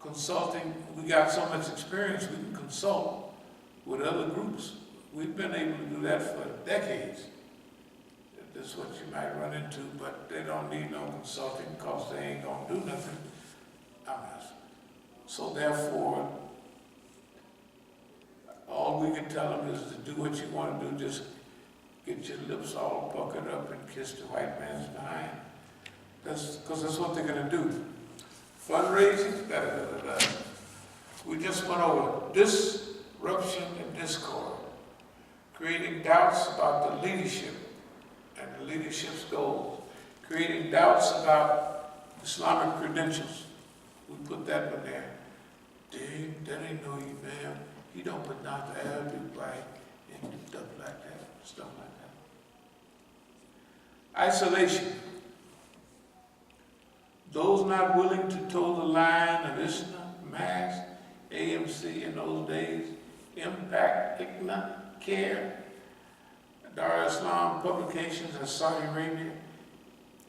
consulting, we got so much experience, we can consult with other groups. We've been able to do that for decades. That's what you might run into, but they don't need no consulting because they ain't gonna do nothing. So therefore, all we can tell them is to do what you want to do, just get your lips all puckered up and kiss the white man's behind. Because that's what they're gonna do. Fundraising, da-da-da-da-da. We just went over disruption and discord, creating doubts about the leadership and the leadership's goals, creating doubts about Islamic credentials. We put that one there. That ain't no Imam. He don't put down the Arabic right and stuff like that. Isolation. Those not willing to toe the line of Islam, Mass, AMC in those days, Impact, ICNA, CARE, Dar Islam publications in Saudi Arabia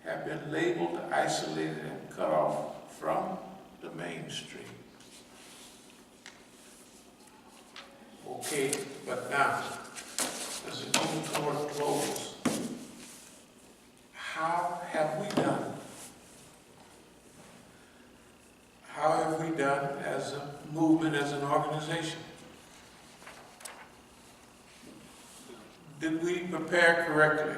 have been labeled, isolated, and cut off from the mainstream. Okay, but now, as we move toward a close, how have we done? How have we done as a movement, as an organization? Did we prepare correctly?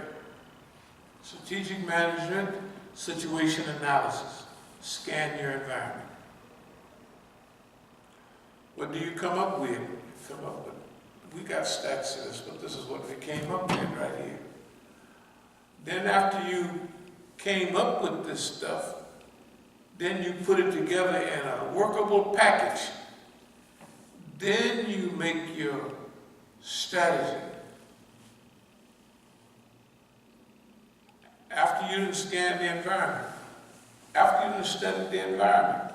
Strategic management, situation analysis. Scan your environment. What do you come up with? We got stats to this, but this is what we came up with right here. Then after you came up with this stuff, then you put it together in a workable package. Then you make your strategy. After you scan the environment, after you studied the environment,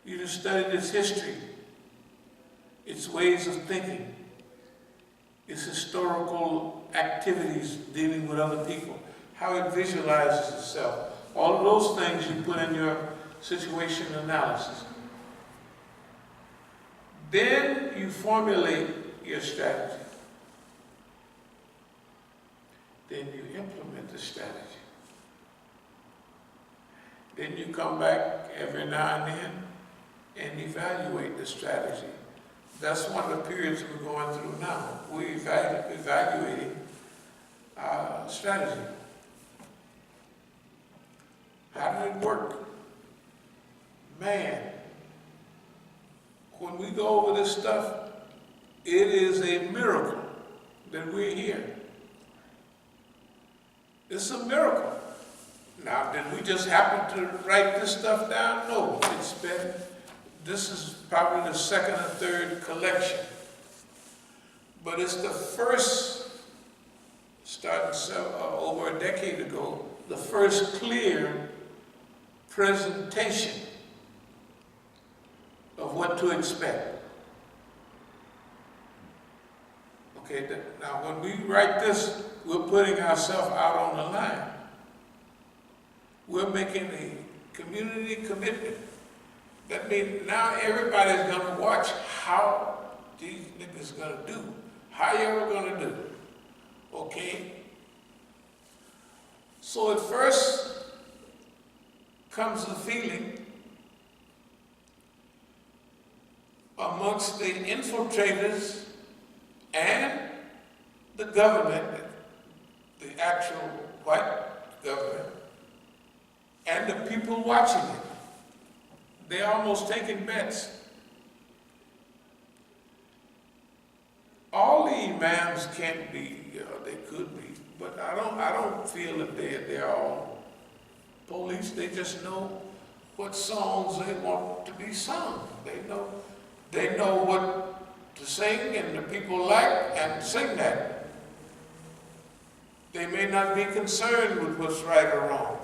you studied its history, its ways of thinking, its historical activities dealing with other people, how it visualizes itself. All of those things you put in your situation analysis. Then you formulate your strategy. Then you implement the strategy. Then you come back every now and then and evaluate the strategy. That's one of the periods we're going through now. We're evaluating our strategy. How did it work? Man, when we go over this stuff, it is a miracle that we're here. It's a miracle. Now, did we just happen to write this stuff down? No, this is probably the second or third collection. But it's the first, starting over a decade ago, the first clear presentation of what to expect. Okay, now when we write this, we're putting ourselves out on the line. We're making a community commitment. That means now everybody's gonna watch how these niggas gonna do. How y'all gonna do? Okay? So at first comes the feeling amongst the infiltrators and the government, the actual white government, and the people watching it. They're almost taking bets. All the imams can't be, they could be, but I don't feel that they're all police. They just know what songs they want to be sung. They know what to sing and the people like and sing that. They may not be concerned with what's right or wrong.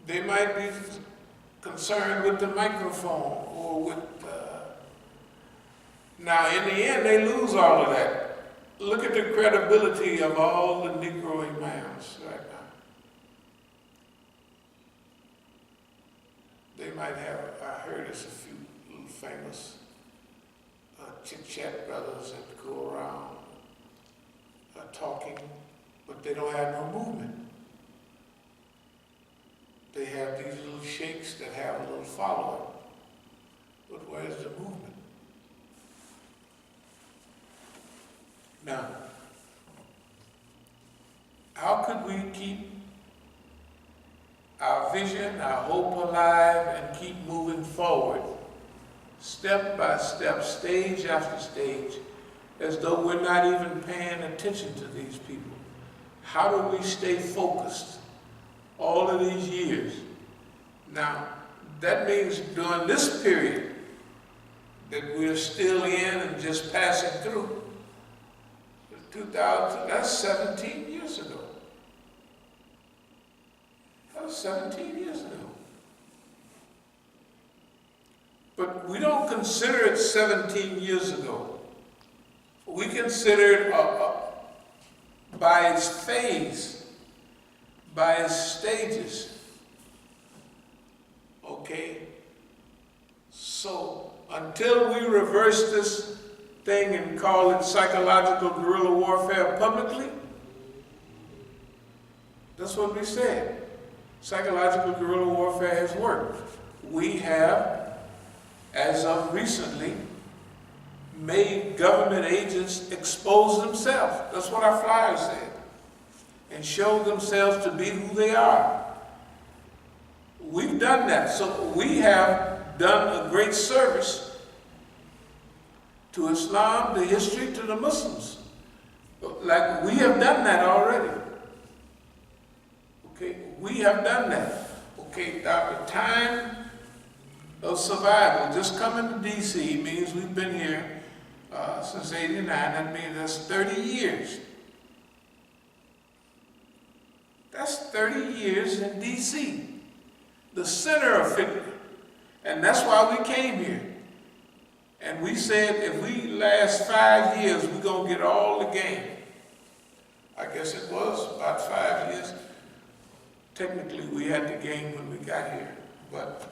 They might be concerned with the microphone or with, now in the end they lose all of that. Look at the credibility of all the Negro imams right now. they might have, I heard there's a few little famous chit-chat brothers that go around talking, but they don't have no movement. They have these little sheikhs that have a little follower, but where's the movement? Now, how could we keep our vision, our hope alive, and keep moving forward, step by step, stage after stage, as though we're not even paying attention to these people? How do we stay focused all of these years? Now, that means during this period that we're still in and just passing through, 2000, that's 17 years ago. That was 17 years ago. But we don't consider it 17 years ago. We consider it by its phase, by its stages. Okay? So, until we reverse this thing and call it psychological guerrilla warfare publicly, that's what we said. Psychological guerrilla warfare has worked. We have, as of recently, made government agents expose themselves. That's what our flyers said. And show themselves to be who they are. We've done that. So we have done a great service to Islam, the history, to the Muslims. Like, we have done that already. Okay, we have done that. Okay, now the time of survival, just coming to D.C. means we've been here since '89. That means that's 30 years. That's 30 years in D.C., the center of fitna. And that's why we came here. And we said if we last 5 years, we're going to get all the game. I guess it was about 5 years. Technically, we had the game when we got here, but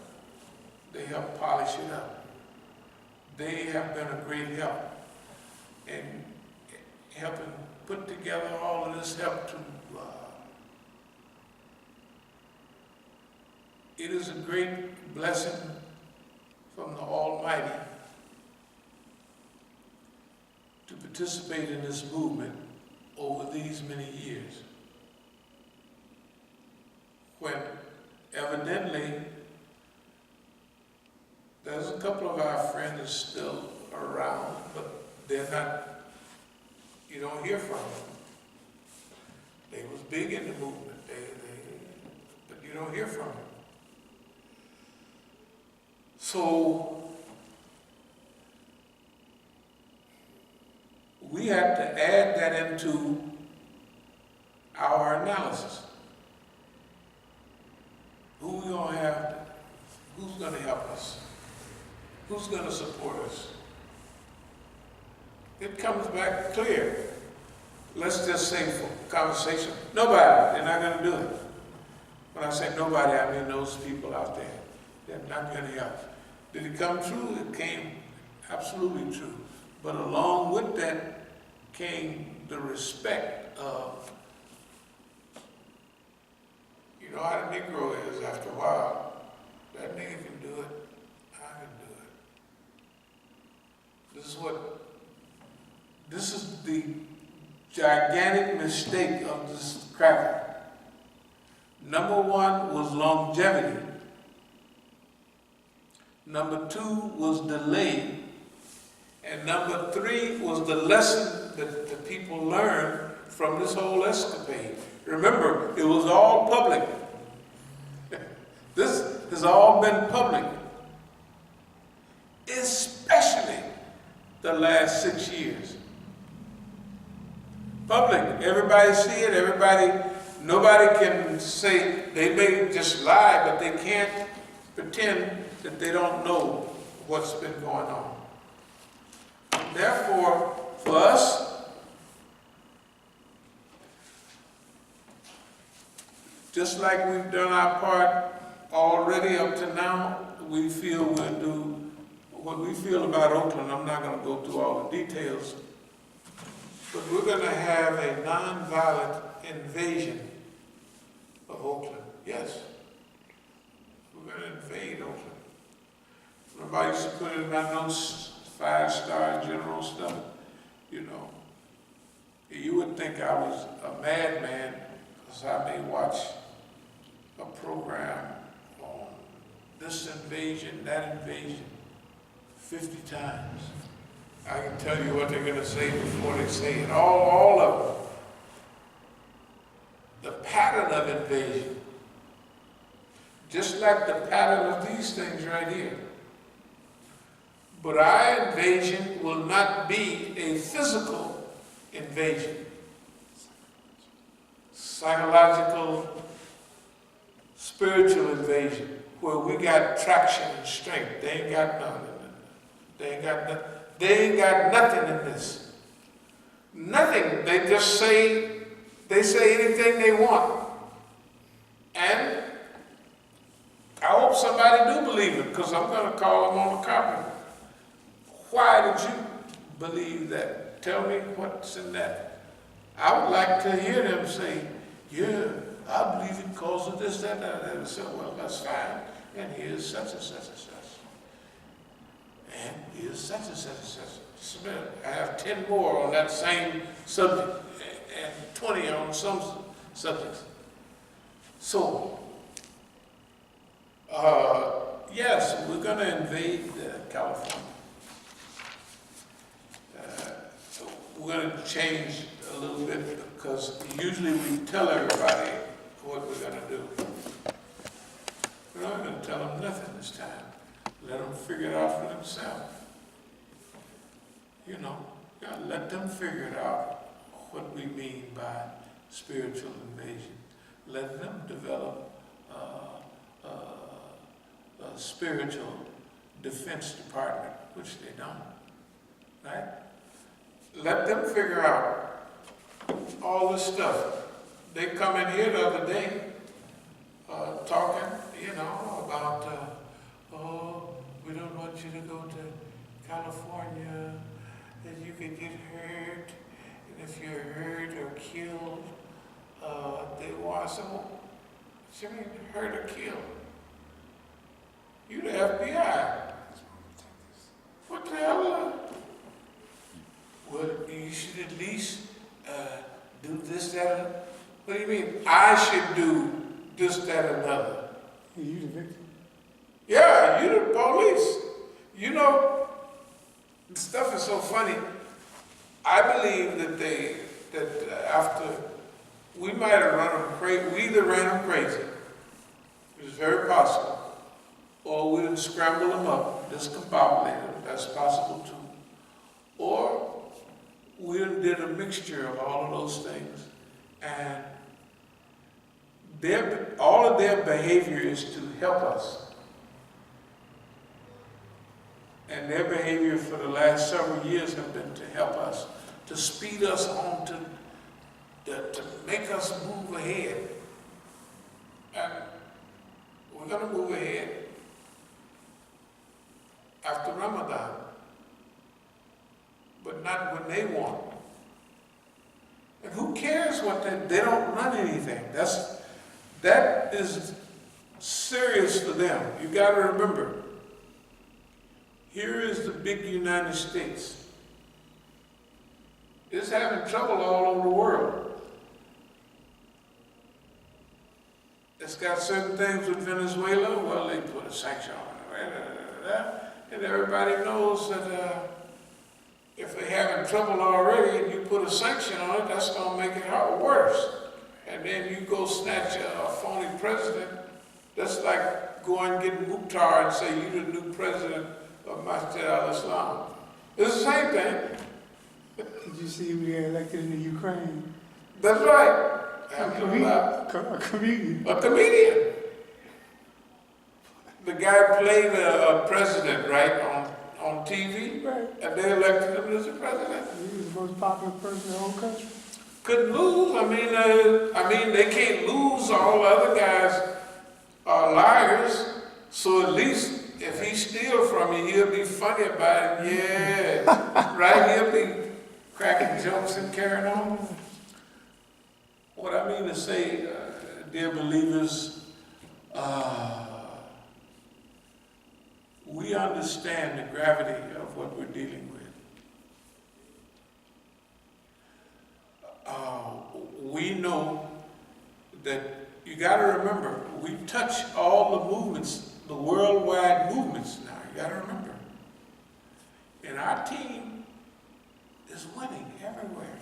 they helped polish it up. They have been a great help in helping put together all of this help to it is a great blessing from the Almighty to participate in this movement over these many years, when evidently there's a couple of our friends still around, but they're not, you don't hear from them. They was big in the movement, but you don't hear from them. So we had to add that into our analysis. Who we gonna have? Who's gonna help us? Who's gonna support us? It comes back clear. Let's just say for conversation, nobody, they're not gonna do it. When I say nobody, I mean those people out there. They're not gonna help. Did it come true? It came absolutely true. But along with that came the respect of, you know how the Negro is after a while. That nigga can do it, I can do it. This is the gigantic mistake of this cracker. Number one was longevity. Number two was delay. And number three was the lesson that the people learned from this whole escapade. Remember, it was all public. This has all been public. Especially the last 6 years. Public, everybody see it, nobody can say, they may just lie, but they can't pretend that they don't know what's been going on. Therefore, for us, just like we've done our part already up to now, we feel we'll do what we feel about Oakland. I'm not going to go through all the details, but we're going to have a nonviolent invasion of Oakland. Yes. We're going to invade Oakland. Remember, I used to put in my notes 5-star general stuff, you know. You would think I was a madman because I may watch a program on this invasion, that invasion, 50 times. I can tell you what they're going to say before they say it. All of them. The pattern of invasion. Just like the pattern of these things right here. But our invasion will not be a physical invasion. Psychological, spiritual invasion, where we got traction and strength. They ain't got none. They ain't got nothing in this. Nothing. They just say anything they want. And I hope somebody do believe it, because I'm going to call them on the carpet. Why did you believe that? Tell me what's in that. I would like to hear them say, yeah, I believe it because of this, that, that. And say, well, that's fine. And here's such and such and such. And here's such and such and such. I have 10 more on that same subject and 20 on some subjects. So, yes, we're going to invade California. We're going to change a little bit because usually we tell everybody what we're going to do. We're not going to tell them nothing this time. Let them figure it out for themselves. You know, gotta let them figure it out what we mean by spiritual invasion. Let them develop a spiritual defense department, which they don't, right? Let them figure out all this stuff. They come in here the other day talking, you know, about, we don't want you to go to California, that you could get hurt, and if you're hurt or killed, they want some, what you mean hurt or killed? You the FBI. What the hell? Well, you should at least do this, that. What do you mean? I should do this, that, another. You the victim. Yeah, you the police. You know, the stuff is so funny. I believe that after we might have run them crazy, we either ran them crazy, which is very possible, or we didn't scramble them up, discombobulate them, that's possible too. Or we did a mixture of all of those things, and all of their behavior is to help us. And their behavior for the last several years have been to help us, to speed us on, to make us move ahead. And we're going to move ahead after Ramadan, but not when they want. And who cares what they don't run anything. That is serious for them. You got to remember, here is the big United States. It's having trouble all over the world. It's got certain things with Venezuela. Well, they put a sanction on it. And everybody knows that if they're having trouble already and you put a sanction on it, that's going to make it worse. And then you go snatch a phony president. That's like going and getting Mukhtar and say you're the new president of Masjid al-Islam. It's the same thing. Did you see who they elected in the Ukraine? That's right. A comedian. A comedian. The guy played a president, right, on TV, right. And they elected him as a president. He was the most popular person in the whole country. Couldn't lose. I mean, they can't lose. All the other guys are liars. So at least if he steals from you, he'll be funny about it. Yeah, right? He'll be cracking jokes and carrying on. What I mean to say, dear believers, we understand the gravity of what we're dealing with. We know that you got to remember, we touch all the movements, the worldwide movements now. You got to remember. And our team is winning everywhere.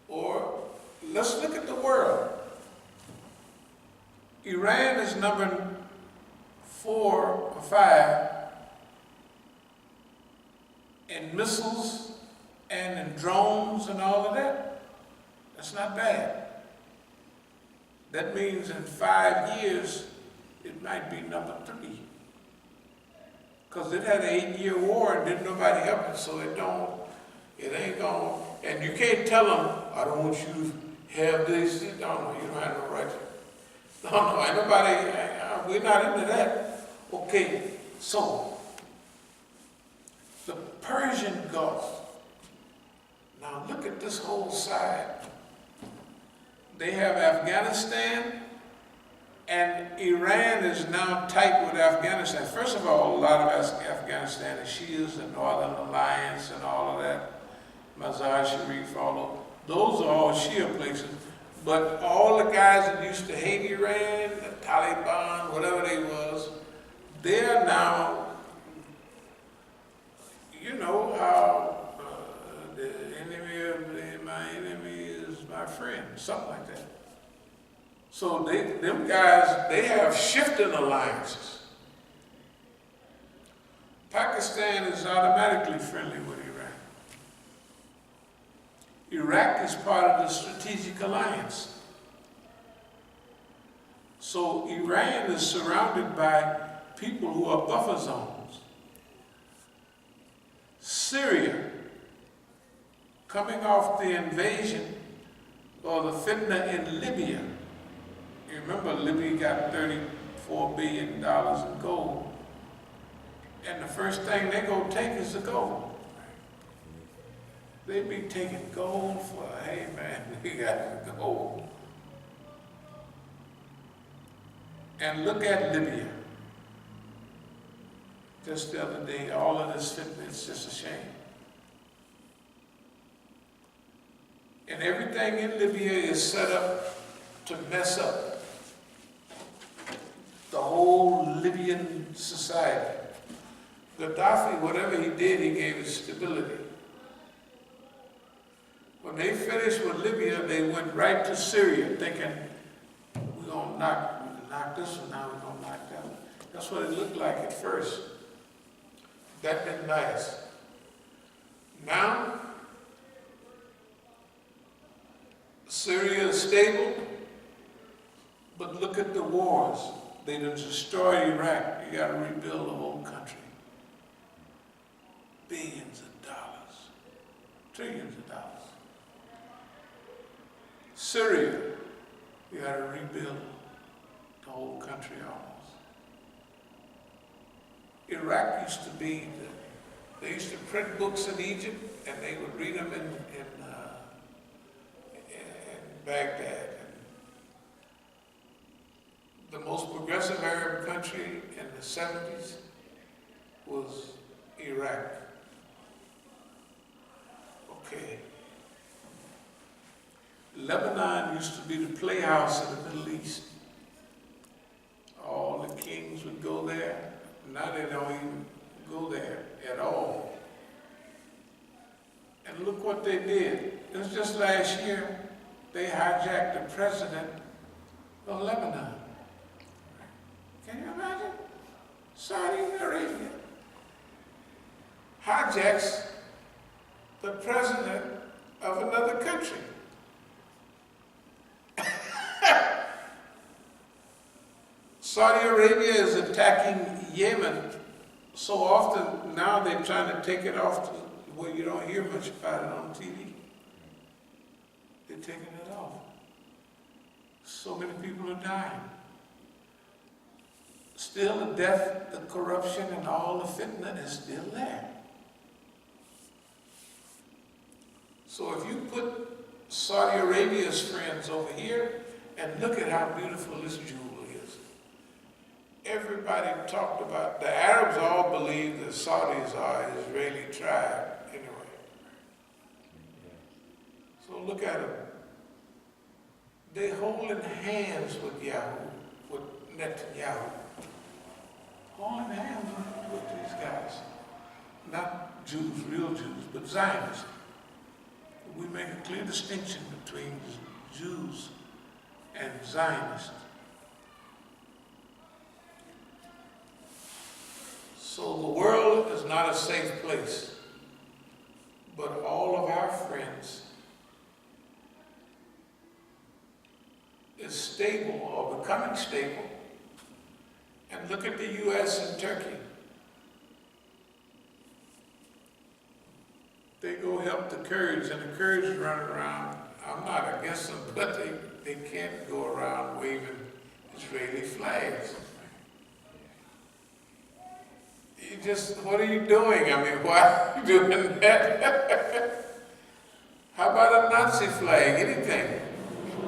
Or let's look at the world. Iran is number 4 or 5 in missiles and in drones and all of that. That's not bad. That means in 5 years, it might be number 3. Because it had an 8-year war and didn't nobody help it, so it ain't gonna, and you can't tell them, I don't want you to have this. No, you don't have no right to. No, ain't nobody, we're not into that. Okay, so, the Persian Gulf. Now look at this whole side. They have Afghanistan, and Iran is now tight with Afghanistan. First of all, a lot of Afghanistan is Shias, the Northern Alliance and all of that. Mazar Sharif, those are all Shia places. But all the guys that used to hate Iran, the Taliban, whatever they was, they're now, you know how the enemy of my enemy is my friend, something like that. So them guys, they have shifting alliances. Pakistan is automatically friendly with Iran. Iraq is part of the strategic alliance. So Iran is surrounded by people who are buffer zones. Syria, coming off the invasion or the fitna in Libya. You remember Libya got $34 billion in gold. And the first thing they're going to take is the gold. They be taking gold for, hey man, we got the gold. And look at Libya. Just the other day, all of this fitna, it's just a shame. And everything in Libya is set up to mess up the whole Libyan society. Gaddafi, whatever he did, he gave it stability. When they finished with Libya, they went right to Syria, thinking, we're going to knock this one out, we're going to knock that one. That's what it looked like at first. That didn't last. Now, Syria is stable, but look at the wars. They done destroyed Iraq. You got to rebuild the whole country. Billions of dollars, trillions of dollars. Syria, you got to rebuild the whole country almost. Iraq used to be, they used to print books in Egypt and they would read them in Baghdad. The most progressive Arab country in the 70s was Iraq. Okay. Lebanon used to be the playhouse of the Middle East. All the kings would go there. Now they don't even go there at all. And look what they did. It was just last year, they hijacked the president of Lebanon. Can you imagine? Saudi Arabia hijacks the president of another country. Saudi Arabia is attacking Yemen so often now they're trying to take it off to where you don't hear much about it on TV. They're taking it off. So many people are dying. still the death, the corruption, and all the fitna is still there. So if you put Saudi Arabia's friends over here and look at how beautiful this jewel is. Everybody talked about, the Arabs all believe that Saudis are an Israeli tribe anyway. So look at them. They holding hands with Netanyahu. Holding hands with these guys. Not Jews, real Jews, but Zionists. We make a clear distinction between Jews and Zionists. So the world is not a safe place, but all of our friends is stable or becoming stable. And look at the U.S. and Turkey. They go help the Kurds, and the Kurds run around. I'm not against them, but they can't go around waving Israeli flags. You just, what are you doing? I mean, why are you doing that? How about a Nazi flag? Anything,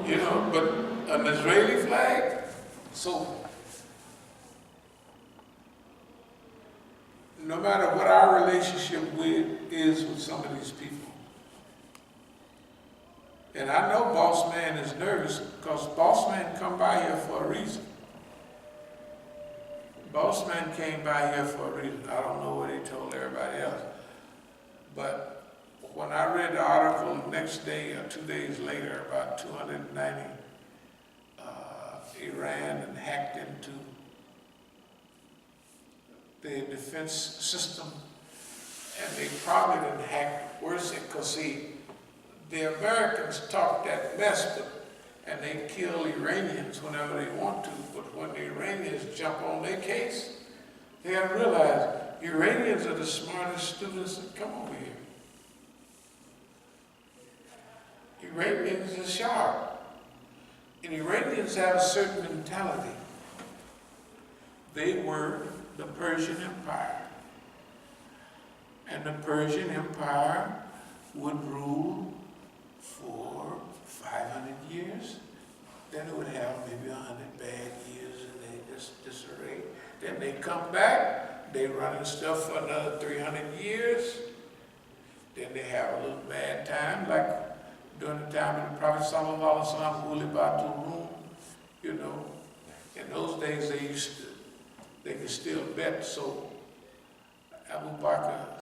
you know, but an Israeli flag? So, no matter what our relationship is with some of these people. And I know Boss Man is nervous because Boss Man come by here for a reason. Boss Man came by here for a reason. I don't know what he told everybody else. But when I read the article the next day or 2 days later about 290 Iran and hacked into the defense system, and they probably didn't hack worse because see, the Americans talk that mess, and they kill Iranians whenever they want to, but when the Iranians jump on their case, they have to realize Iranians are the smartest students that come over here. Iranians are sharp, and Iranians have a certain mentality. They were the Persian Empire. And the Persian Empire would rule for 500 years. Then it would have maybe 100 bad years and they just disarray. Then they come back, they running stuff for another 300 years. Then they have a little bad time, like during the time of the Prophet Sallallahu Alaihi Wasallam, you know. In those days they could still bet, so Abu Bakr